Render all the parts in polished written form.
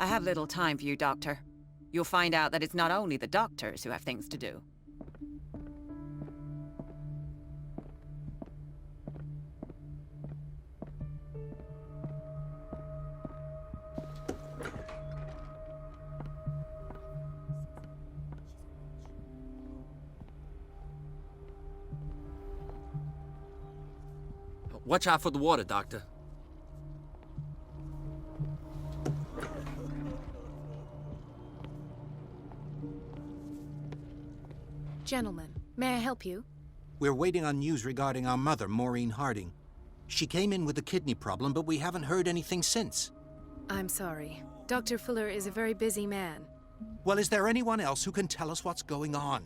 I have little time for you, Doctor. You'll find out that it's not only the doctors who have things to do. Watch out for the water, Doctor. Gentlemen, may I help you? We're waiting on news regarding our mother, Maureen Harding. She came in with a kidney problem, but we haven't heard anything since. I'm sorry. Dr. Fuller is a very busy man. Well, is there anyone else who can tell us what's going on?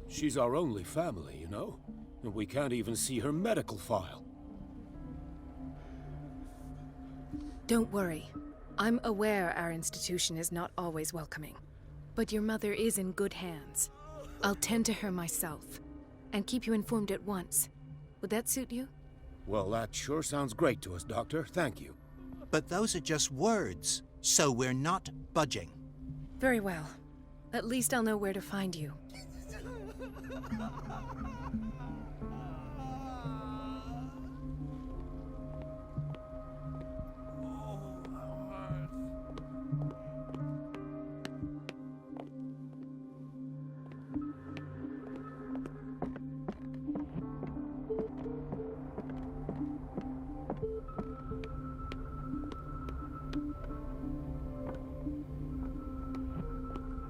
She's our only family, you know? And we can't even see her medical file. Don't worry. I'm aware our institution is not always welcoming. But your mother is in good hands. I'll tend to her myself, and keep you informed at once. Would that suit you? Well, that sure sounds great to us, Doctor. Thank you. But those are just words, so we're not budging. Very well. At least I'll know where to find you.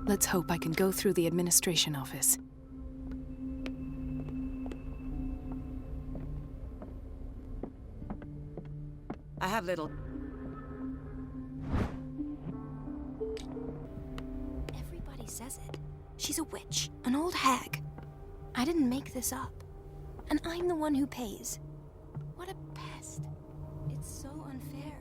Let's hope I can go through the administration office. I have little... Everybody says it. She's a witch, an old hag. I didn't make this up. And I'm the one who pays. What a pest. It's so unfair.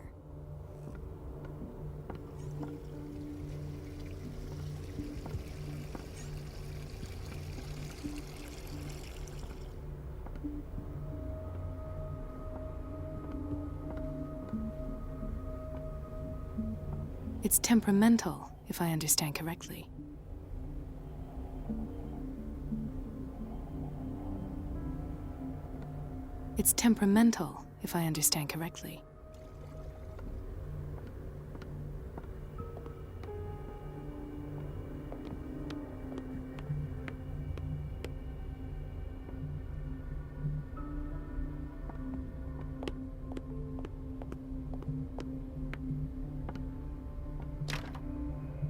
It's temperamental, if I understand correctly. It's temperamental, if I understand correctly.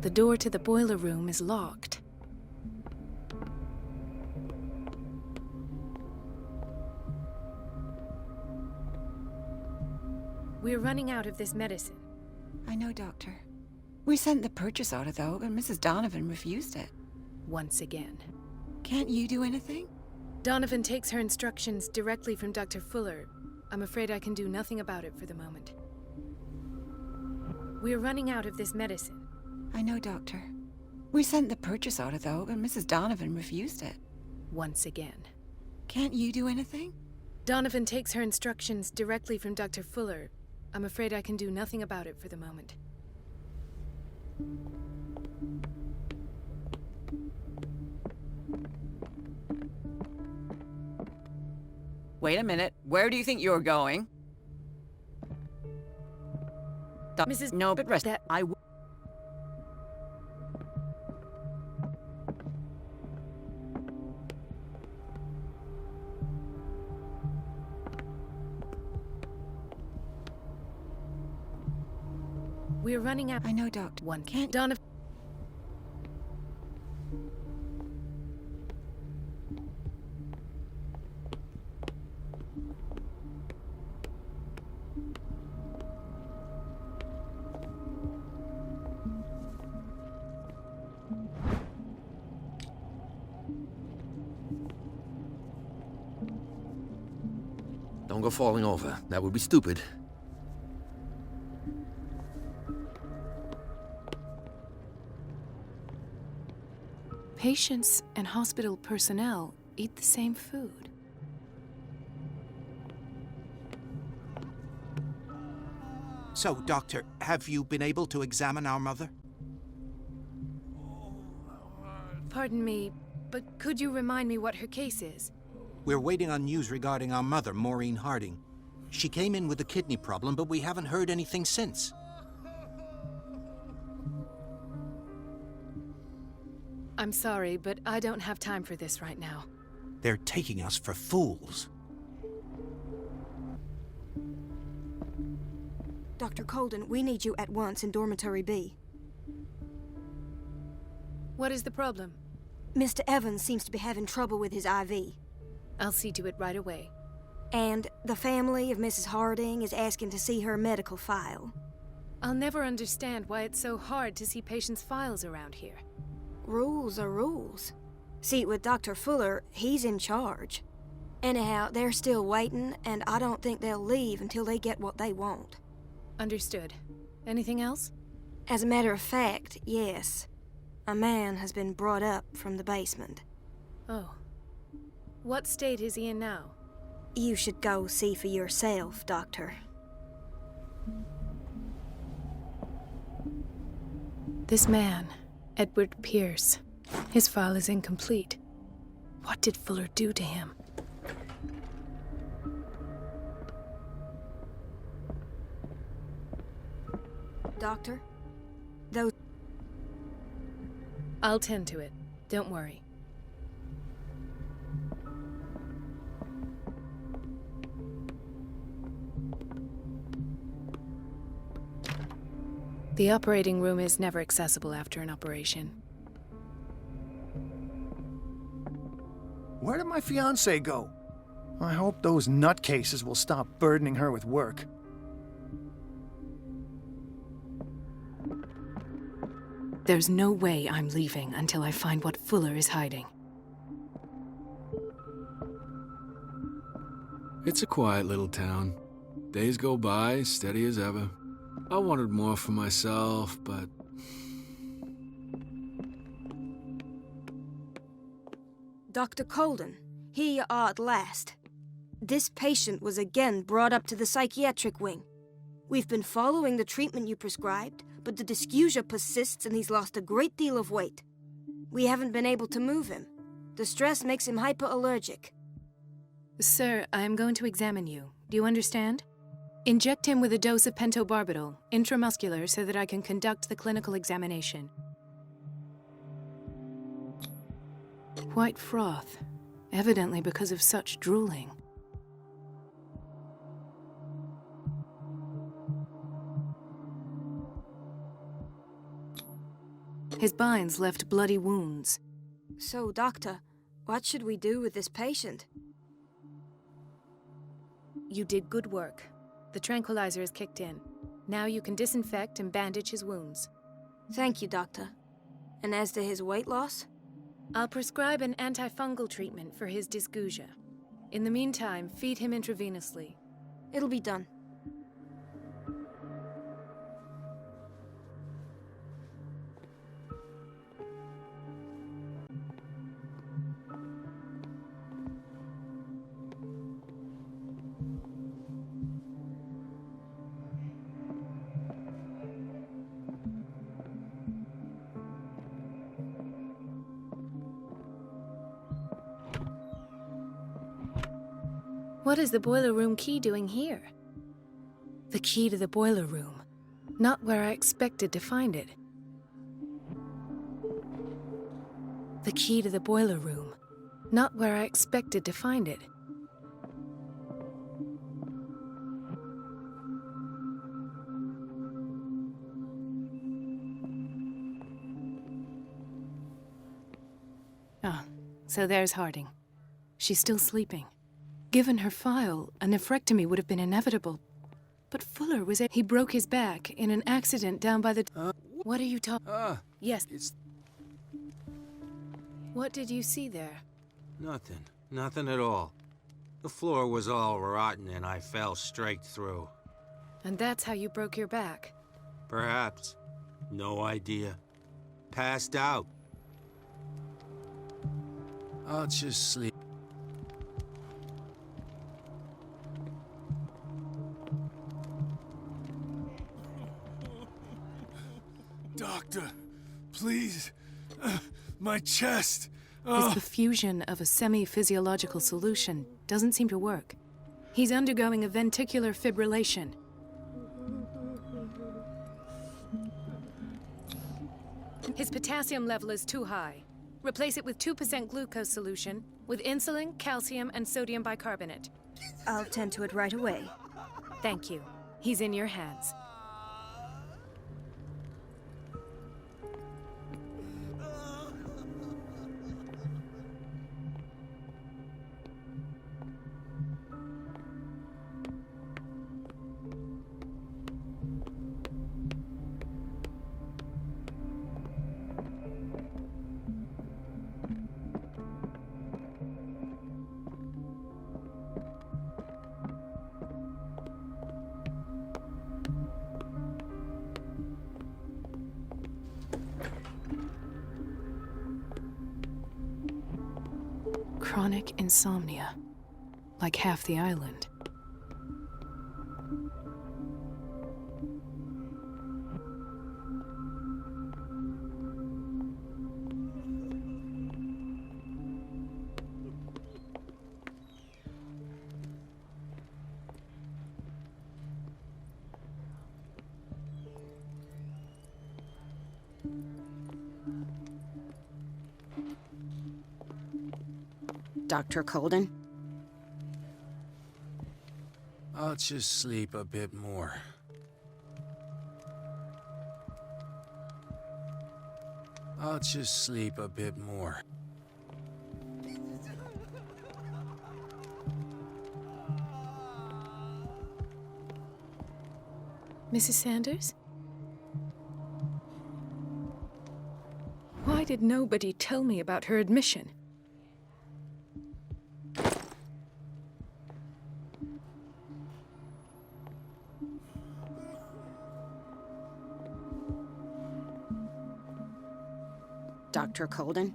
The door to the boiler room is locked. We're running out of this medicine. I know, Doctor. We sent the purchase order, though, and Mrs. Donovan refused it. Once again. Can't you do anything? Donovan takes her instructions directly from Dr. Fuller. I'm afraid I can do nothing about it for the moment. We're running out of this medicine. I know, Doctor. We sent the purchase order, though, and Mrs. Donovan refused it. Once again. Can't you do anything? Donovan takes her instructions directly from Dr. Fuller. I'm afraid I can do nothing about it for the moment. Wait a minute. Where do you think you're going? Mrs. No, but rest. That... We're running out. I know, Doctor. One. Can't... Donovan. Don't go falling over. That would be stupid. Patients and hospital personnel eat the same food. So, Doctor, have you been able to examine our mother? Pardon me, but could you remind me what her case is? We're waiting on news regarding our mother, Maureen Harding. She came in with a kidney problem, but we haven't heard anything since. I'm sorry, but I don't have time for this right now. They're taking us for fools. Dr. Colden, we need you at once in Dormitory B. What is the problem? Mr. Evans seems to be having trouble with his IV. I'll see to it right away. And the family of Mrs. Harding is asking to see her medical file. I'll never understand why it's so hard to see patients' files around here. Rules are rules. See, with Dr. Fuller, he's in charge. Anyhow, they're still waiting, and I don't think they'll leave until they get what they want. Understood. Anything else? As a matter of fact, yes. A man has been brought up from the basement. Oh. What state is he in now? You should go see for yourself, Doctor. This man, Edward Pierce, his file is incomplete. What did Fuller do to him? Doctor? Those... I'll tend to it. Don't worry. The operating room is never accessible after an operation. Where did my fiancée go? I hope those nutcases will stop burdening her with work. There's no way I'm leaving until I find what Fuller is hiding. It's a quiet little town. Days go by, steady as ever. I wanted more for myself, but... Dr. Colden, here you are at last. This patient was again brought up to the psychiatric wing. We've been following the treatment you prescribed, but the dysgeusia persists and he's lost a great deal of weight. We haven't been able to move him. The stress makes him hyperallergic. Sir, I'm going to examine you. Do you understand? Inject him with a dose of pentobarbital, intramuscular, so that I can conduct the clinical examination. White froth, evidently because of such drooling. His binds left bloody wounds. So, Doctor, what should we do with this patient? You did good work. The tranquilizer is kicked in. Now you can disinfect and bandage his wounds. Thank you, Doctor. And as to his weight loss? I'll prescribe an antifungal treatment for his dysgeusia. In the meantime, feed him intravenously. It'll be done. What is the boiler room key doing here? The key to the boiler room. Not where I expected to find it. The key to the boiler room. Not where I expected to find it. Ah, so there's Harding. She's still sleeping. Given her file, a nephrectomy would have been inevitable. But Fuller was he broke his back in an accident down by the... What are you talking... Yes. It's What did you see there? Nothing. Nothing at all. The floor was all rotten and I fell straight through. And that's how you broke your back? Perhaps. No idea. Passed out. I'll just sleep. my chest. His perfusion of a semi-physiological solution doesn't seem to work. He's undergoing a ventricular fibrillation. His potassium level is too high. Replace it with 2% glucose solution with insulin, calcium, and sodium bicarbonate. I'll tend to it right away. Thank you. He's in your hands. Chronic insomnia. Like half the island. Dr. Colden? I'll just sleep a bit more. I'll just sleep a bit more. Mrs. Sanders? Why did nobody tell me about her admission? Dr. Colden?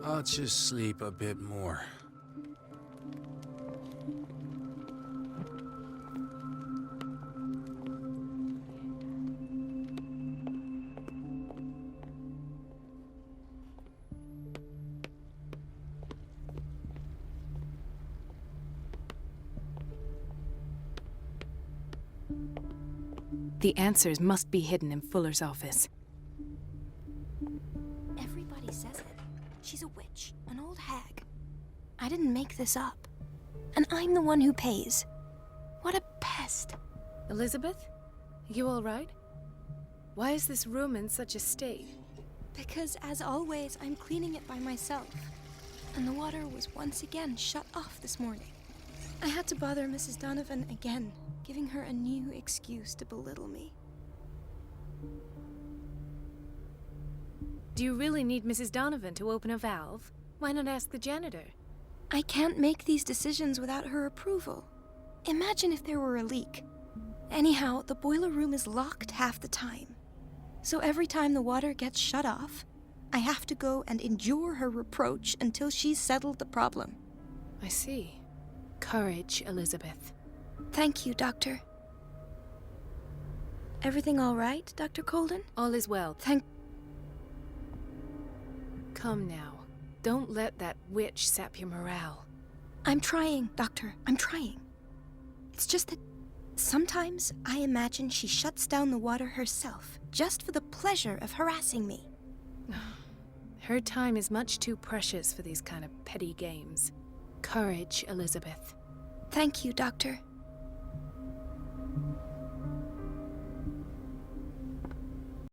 I'll just sleep a bit more. The answers must be hidden in Fuller's office. Everybody says it. She's a witch, an old hag. I didn't make this up. And I'm the one who pays. What a pest. Elizabeth? You all right? Why is this room in such a state? Because, as always, I'm cleaning it by myself. And the water was once again shut off this morning. I had to bother Mrs. Donovan again, giving her a new excuse to belittle me. Do you really need Mrs. Donovan to open a valve? Why not ask the janitor? I can't make these decisions without her approval. Imagine if there were a leak. Anyhow, the boiler room is locked half the time. So every time the water gets shut off, I have to go and endure her reproach until she's settled the problem. I see. Courage, Elizabeth. Thank you, Doctor. Everything all right, Dr. Colden? All is well. Thank... Come now. Don't let that witch sap your morale. I'm trying, Doctor. I'm trying. It's just that sometimes I imagine she shuts down the water herself, just for the pleasure of harassing me. Her time is much too precious for these kind of petty games. Courage, Elizabeth. Thank you, Doctor.